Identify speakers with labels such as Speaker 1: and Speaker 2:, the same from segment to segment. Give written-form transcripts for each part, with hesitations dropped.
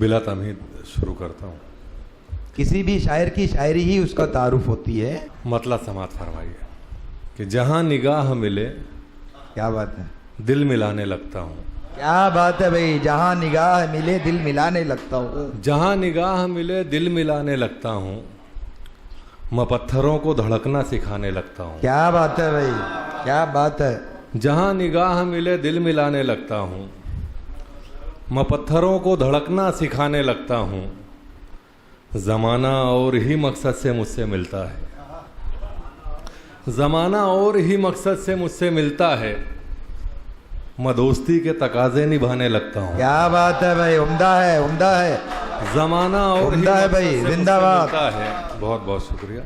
Speaker 1: बिला तमहीद शुरू करता हूँ।
Speaker 2: किसी भी शायर की शायरी ही उसका तारुफ होती है।
Speaker 1: मतलब समात फरमाइए कि जहाँ निगाह मिले
Speaker 2: क्या बात है,
Speaker 1: दिल मिलाने लगता हूँ।
Speaker 2: क्या बात है भाई, जहाँ निगाह मिले दिल मिलाने लगता हूँ।
Speaker 1: जहाँ निगाह मिले दिल मिलाने लगता हूँ, मैं पत्थरों को धड़कना सिखाने लगता हूँ।
Speaker 2: क्या बात है भाई, क्या बात है।
Speaker 1: जहाँ निगाह मिले दिल मिलाने लगता हूँ, मैं पत्थरों को धड़कना सिखाने लगता हूँ। ज़माना और ही मकसद से मुझसे मिलता है, ज़माना और ही मकसद से मुझसे मिलता है। मैं दोस्ती के तकाजे निभाने लगता हूँ।
Speaker 2: क्या बात है भाई, उम्दा है, उम्दा है।
Speaker 1: ज़माना और ही
Speaker 2: उम्दा है
Speaker 1: मकसद
Speaker 2: भाई,
Speaker 1: से मुझसे
Speaker 2: जिंदाबाद।
Speaker 1: मिलता है। बहुत बहुत शुक्रिया।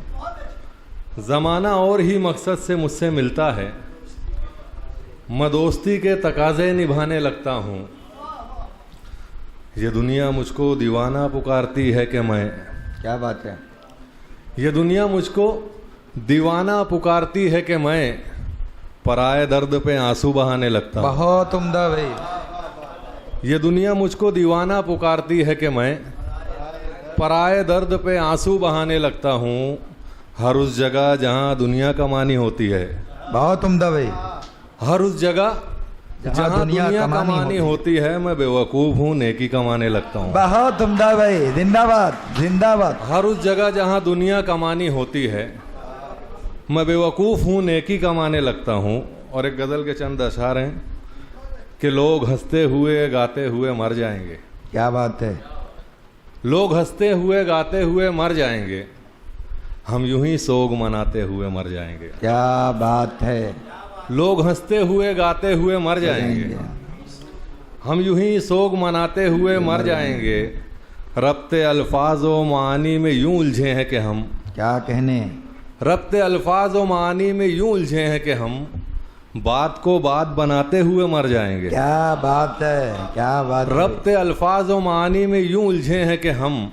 Speaker 1: ज़माना और ही मकसद से मुझसे मिलता है, मैं दोस्ती के तकाजे निभाने लगता हूँ। ये दुनिया मुझको दीवाना पुकारती है कि मैं,
Speaker 2: क्या बात है।
Speaker 1: ये दुनिया मुझको दीवाना पुकारती है कि मैं पराए दर्द पे आंसू बहाने लगता हूँ।
Speaker 2: बहुत उम्दा भाई।
Speaker 1: ये दुनिया मुझको दीवाना पुकारती है कि मैं पराए दर्द पे आंसू बहाने लगता हूँ। हर उस जगह जहाँ दुनिया कमानी होती है,
Speaker 2: बहुत उम्दा भाई।
Speaker 1: हर उस जगह जहाँ दुनिया कमानी होती है, मैं बेवकूफ़ हूँ नेकी कमाने लगता हूँ।
Speaker 2: बहुत उम्दा भाई, जिंदाबाद जिंदाबाद।
Speaker 1: हर उस जगह जहाँ दुनिया कमानी होती है, मैं बेवकूफ़ हूँ नेकी कमाने लगता हूँ। और एक गज़ल के चंद अशार हैं कि लोग हंसते हुए गाते हुए मर जाएंगे।
Speaker 2: क्या बात है।
Speaker 1: लोग हंसते हुए गाते हुए मर जाएंगे, हम यूं ही सोग मनाते हुए मर जाएंगे।
Speaker 2: क्या बात है।
Speaker 1: लोग हंसते हुए गाते हुए मर जाएंगे, हम यूं ही सोग मनाते हुए मर जाएंगे। रब्ते अल्फाज व मानी में यूं उलझे हैं कि हम,
Speaker 2: क्या कहने।
Speaker 1: रब्ते अल्फाज व मानी में यूं उलझे हैं कि हम बात को बात बनाते हुए मर जाएंगे।
Speaker 2: क्या बात है, क्या बात है।
Speaker 1: रब्ते अल्फाज व मानी में यूं उलझे हैं कि हम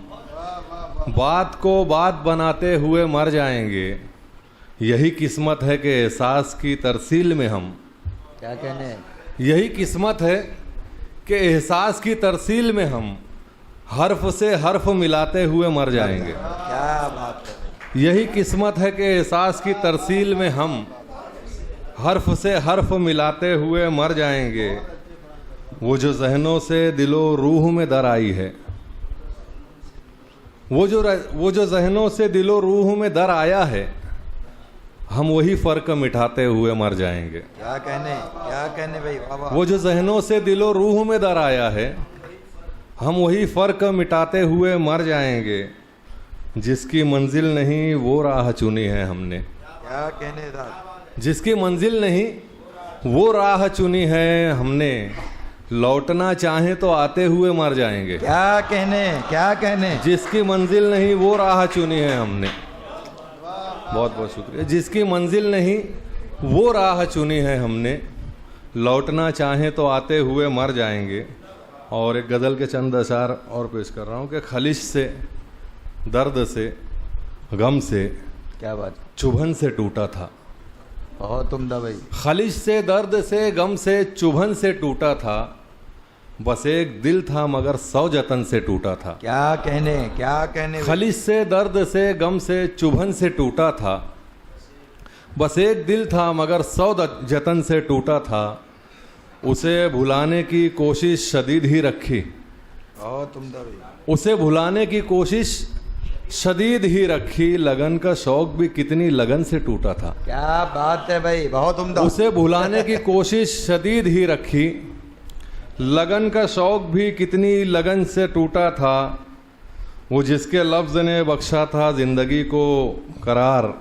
Speaker 1: बात को बात बनाते हुए मर जाएंगे। यही किस्मत है कि एहसास की तरसील में हम,
Speaker 2: क्या कहने।
Speaker 1: यही किस्मत है कि एहसास की तरसील में हम हर्फ से हर्फ मिलाते हुए मर जाएंगे।
Speaker 2: क्या बात है।
Speaker 1: यही किस्मत है कि एहसास की तरसील में हम हर्फ से हर्फ मिलाते हुए मर जाएंगे। वो जो जहनों से दिलो रूह में दर आई है, वो जो जहनों से दिलो रूह में दर आया है, हम वही फ़र्क मिटाते हुए मर जाएंगे।
Speaker 2: क्या कहने भाई, वाह वाह।
Speaker 1: वो जो जहनों से दिलो रूह में दर आया है, हम वही फ़र्क मिटाते हुए मर जाएंगे। जिसकी मंजिल नहीं वो राह चुनी है हमने,
Speaker 2: क्या कहने था।
Speaker 1: जिसकी मंजिल नहीं वो राह चुनी है हमने। लौटना चाहे तो आते हुए मर जाएंगे।
Speaker 2: क्या कहने, क्या कहने।
Speaker 1: जिसकी मंजिल नहीं वो राह चुनी है हमने। बहुत बहुत शुक्रिया। जिसकी मंजिल नहीं वो राह चुनी है हमने। लौटना चाहे तो आते हुए मर जाएंगे। और एक गज़ल के चंद अशार और पेश कर रहा हूँ कि खलिश से, दर्द से, गम से,
Speaker 2: क्या बात।
Speaker 1: चुभन से टूटा था।
Speaker 2: बहुत उम्दा भाई।
Speaker 1: खलिश से, दर्द से, गम से, चुभन से टूटा था। बस एक दिल था मगर 100 जतन से टूटा था।
Speaker 2: क्या कहने, क्या कहने।
Speaker 1: खलिश से, दर्द से, गम से, चुभन से टूटा था। बस एक दिल था मगर 100 जतन से टूटा था। उसे भुलाने की कोशिश शदीद ही रखी।
Speaker 2: बहुत उम्दा भाई।
Speaker 1: उसे भुलाने की कोशिश शदीद ही रखी। लगन का शौक भी कितनी लगन से टूटा था।
Speaker 2: क्या बात है भाई, बहुत उम्दा।
Speaker 1: उसे भुलाने की कोशिश शदीद ही रखी। लगन का शौक भी कितनी लगन से टूटा था। वो जिसके लफ्ज़ ने बख्शा था ज़िंदगी को करार,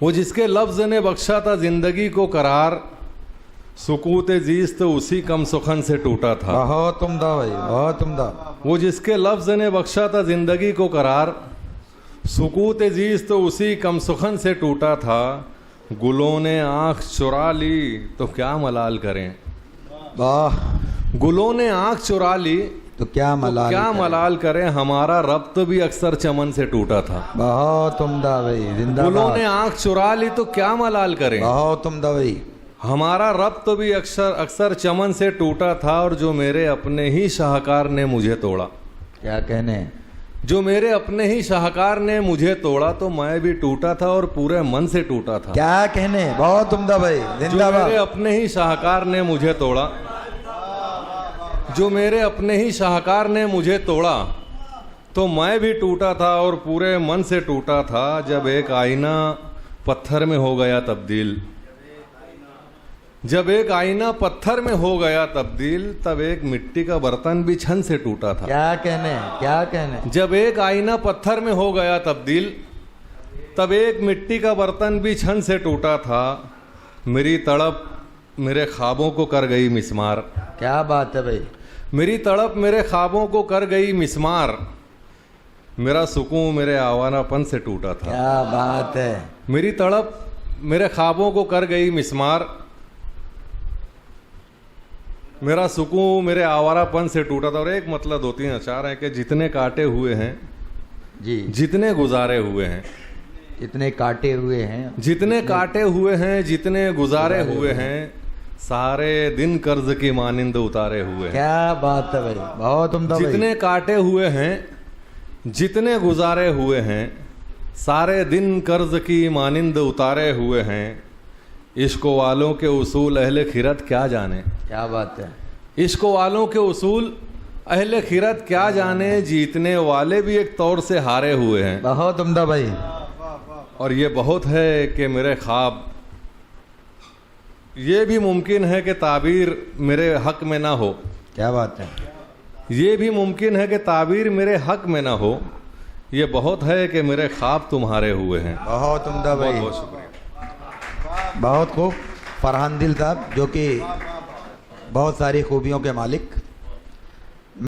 Speaker 1: वो जिसके लफ्ज़ ने बख्शा था ज़िंदगी को करार। सुकूत जीस्त उसी कम सुखन से टूटा था।
Speaker 2: बहुत उम्दा भाई, बहुत उम्दा।
Speaker 1: वो जिसके लफ्ज़ ने बख्शा था ज़िंदगी को करार। सुकूत जीस्त उसी कम सुखन से टूटा था। गुलों ने आँख चुरा ली तो क्या मलाल करें।
Speaker 2: वाह।
Speaker 1: गुलों ने आँख चुरा ली
Speaker 2: तो क्या मलाल,
Speaker 1: क्या मलाल करें। हमारा रब्त भी अक्सर चमन से टूटा था।
Speaker 2: बहुत उम्दा भाई, जिंदाबाद।
Speaker 1: गुलों ने आँख चुरा ली तो क्या मलाल करें।
Speaker 2: बहुत उम्दा भाई।
Speaker 1: हमारा रब तो भी अक्सर अक्सर चमन से टूटा था, और जो मेरे अपने ही शाहकार ने मुझे तोड़ा।
Speaker 2: क्या कहने,
Speaker 1: जो मेरे अपने ही शाहकार ने मुझे तोड़ा, तो मैं भी टूटा था और पूरे मन से टूटा था।
Speaker 2: क्या कहने, बहुत उम्दा भाई,
Speaker 1: जो मेरे
Speaker 2: जिंदाबाद।
Speaker 1: अपने ही शाहकार ने मुझे तोड़ा, जो मेरे अपने ही शाहकार ने मुझे तोड़ा, तो मैं भी टूटा था और पूरे मन से टूटा था। जब एक आईना पत्थर में हो गया तब्दील, जब एक आईना पत्थर में हो गया तब्दील, तब एक मिट्टी का बर्तन भी छन से टूटा था।
Speaker 2: क्या कहने, क्या कहने,
Speaker 1: जब एक आईना पत्थर में हो गया तब्दील, तब एक मिट्टी का बर्तन भी छन से टूटा था। मेरी तड़प मेरे ख्वाबों को कर गई मिस्मार,
Speaker 2: क्या बात है भाई।
Speaker 1: मेरी तड़प मेरे ख्वाबों को कर गई मिस्मार, मेरा सुकून मेरे आवारापन से टूटा था।
Speaker 2: क्या बात है।
Speaker 1: मेरी तड़प मेरे ख्वाबों को कर गई मिस्मार, मेरा सुकून मेरे आवारापन से टूटा था। और एक मतलब 2-3 अशार हैं कि जितने काटे हुए हैं
Speaker 2: जी,
Speaker 1: जितने गुजारे हुए हैं,
Speaker 2: जितने काटे हुए हैं,
Speaker 1: जितने काटे हुए हैं, जितने गुजारे हुए हैं, सारे दिन कर्ज की मानिंद उतारे हुए हैं।
Speaker 2: क्या बात है भाई, बहुत उम्दा भाई।
Speaker 1: जितने काटे हुए हैं, जितने गुजारे हुए हैं, सारे दिन कर्ज की मानिंद उतारे हुए हैं। इश्क वालों के उसूल अहले खिरत क्या जाने,
Speaker 2: क्या बात है।
Speaker 1: इश्क वालों के उसूल अहले खिरत क्या जाने, जीतने वाले भी एक तौर से हारे हुए हैं।
Speaker 2: बहुत उम्दा भाई।
Speaker 1: और ये बहुत है कि मेरे ख्वाब, ये भी मुमकिन है कि ताबीर मेरे हक में ना हो,
Speaker 2: क्या बात है।
Speaker 1: ये भी मुमकिन है कि ताबीर मेरे हक में ना हो। ये बहुत है कि मेरे ख्वाब तुम्हारे हुए हैं।
Speaker 2: बहुत उम्दा भाई,
Speaker 1: बहुत बहुत शुक्रिया।
Speaker 2: बहुत खूब। फरहान दिल साहब, जो कि बहुत सारी खूबियों के मालिक।